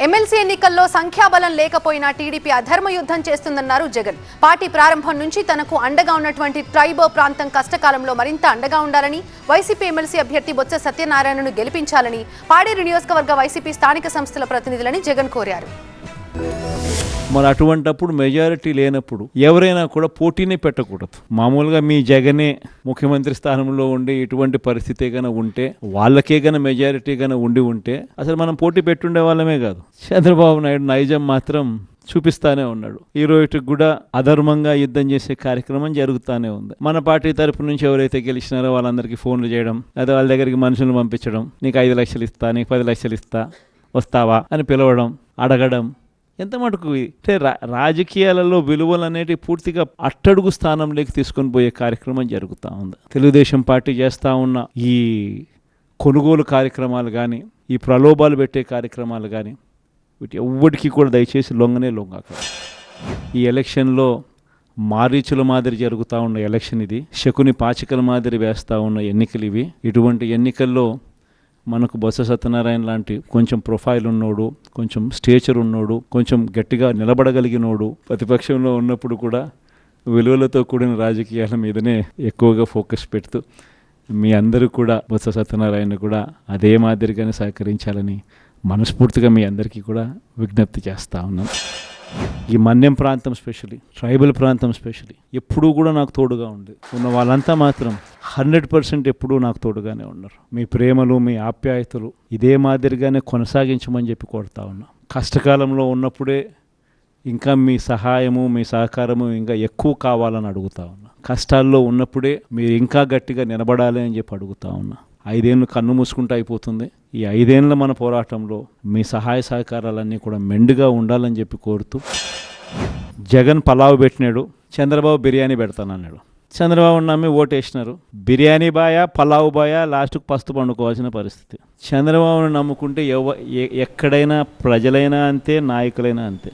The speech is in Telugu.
ఎమ్మెల్సీ ఎన్నికల్లో సంఖ్యాబలం లేకపోయినా టీడీపీ అధర్మ యుద్ధం చేస్తుందన్నారు జగన్. పార్టీ ప్రారంభం నుంచి తనకు అండగా ఉన్నటువంటి ట్రైబో ప్రాంతం కష్టకాలంలో మరింత అండగా ఉండాలని, వైసీపీ ఎమ్మెల్సీ అభ్యర్థి బొత్స సత్యనారాయణను గెలిపించాలని పాడేరు నియోజకవర్గ వైసీపీ స్థానిక సంస్థల ప్రతినిధులని జగన్ కోరారు. మరి అటువంటప్పుడు మెజారిటీ లేనప్పుడు ఎవరైనా కూడా పోటీనే పెట్టకూడదు. మామూలుగా మీ జగనే ముఖ్యమంత్రి స్థానంలో ఉండి ఇటువంటి పరిస్థితి గన ఉంటే, వాళ్ళకే గన మెజారిటీ గన ఉంటే అసలు మనం పోటీ పెట్టుండే వాళ్ళమే కాదు. చంద్రబాబు నాయుడు నైజం మాత్రం చూపిస్తానే ఉన్నాడు. ఈ రోజుకి కూడా అధర్మంగా యుద్ధం చేసే కార్యక్రమం జరుగుతూనే ఉంది. మన పార్టీ తరపు నుంచి ఎవరైతే గెలిచినారో వాళ్ళందరికీ ఫోన్లు చేయడం, లేదా వాళ్ళ దగ్గరికి మనుషులను పంపించడం, నీకు 5 లక్షలు ఇస్తా, నీకు 10 లక్షలు ఇస్తా, వస్తావా అని పిలవడం, అడగడం. ఎంత మటుకు అంటే రాజకీయాలలో విలువలు అనేటివి పూర్తిగా అట్టడుగు స్థానంలోకి తీసుకొని పోయే కార్యక్రమం జరుగుతూ ఉంది. తెలుగుదేశం పార్టీ చేస్తూ ఉన్న ఈ కొనుగోలు కార్యక్రమాలు కానీ, ఈ ప్రలోభాలు పెట్టే కార్యక్రమాలు కానీ, వీటి ఎవ్వడికి కూడా దయచేసి లొంగక. ఈ ఎలక్షన్లో మారీచుల మాదిరి జరుగుతూ ఉన్న ఎలక్షన్ ఇది. శకుని పాచికల మాదిరి వేస్తూ ఉన్న ఎన్నికలు ఇవి. ఇటువంటి ఎన్నికల్లో మనకు బొత్స సత్యనారాయణ లాంటి కొంచెం ప్రొఫైల్ ఉన్నోడు, కొంచెం స్టేచర్ ఉన్నోడు, కొంచెం గట్టిగా నిలబడగలిగినోడు ప్రతిపక్షంలో ఉన్నప్పుడు కూడా విలువలతో కూడిన రాజకీయాల మీదనే ఎక్కువగా ఫోకస్ పెడుతూ మీ అందరూ కూడా బొత్స సత్యనారాయణ కూడా అదే మాదిరిగానే సహకరించాలని మనస్ఫూర్తిగా మీ అందరికీ కూడా విజ్ఞప్తి చేస్తూ ఉన్నాను. ఈ మన్యం ప్రాంతం స్పెషలీ, ట్రైబల్ ప్రాంతం స్పెషలీ ఎప్పుడూ కూడా నాకు తోడుగా ఉన్న వాళ్ళంతా మాత్రం 100% ఎప్పుడూ నాకు తోడుగానే ఉన్నారు. మీ ప్రేమలు, మీ ఆప్యాయతలు ఇదే మాదిరిగానే కొనసాగించమని చెప్పి కోరుతా ఉన్నా. కష్టకాలంలో ఉన్నప్పుడే ఇంకా మీ సహాయము, మీ సహకారము ఇంకా ఎక్కువ కావాలని అడుగుతా ఉన్నా. కష్టాల్లో ఉన్నప్పుడే మీరు ఇంకా గట్టిగా నిలబడాలి అని చెప్పి అడుగుతా ఉన్నా. 5 ఏళ్ళు కన్ను మూసుకుంటూ అయిపోతుంది. ఈ 5 ఏళ్ళ మన పోరాటంలో మీ సహాయ సహకారాలన్నీ కూడా మెండుగా ఉండాలని చెప్పి కోరుతూ, జగన్ పలావు పెట్టినాడు, చంద్రబాబు బిర్యానీ పెడతానన్నాడు. చంద్రబాబు నమ్మి ఓటేసినారు. బిర్యానీ బాయా, పలావు బాయా, లాస్ట్కు పస్తు పండుకోవాల్సిన పరిస్థితి. చంద్రబాబును నమ్ముకుంటే ఎక్కడైనా ప్రజలైనా అంతే, నాయకులైనా అంతే.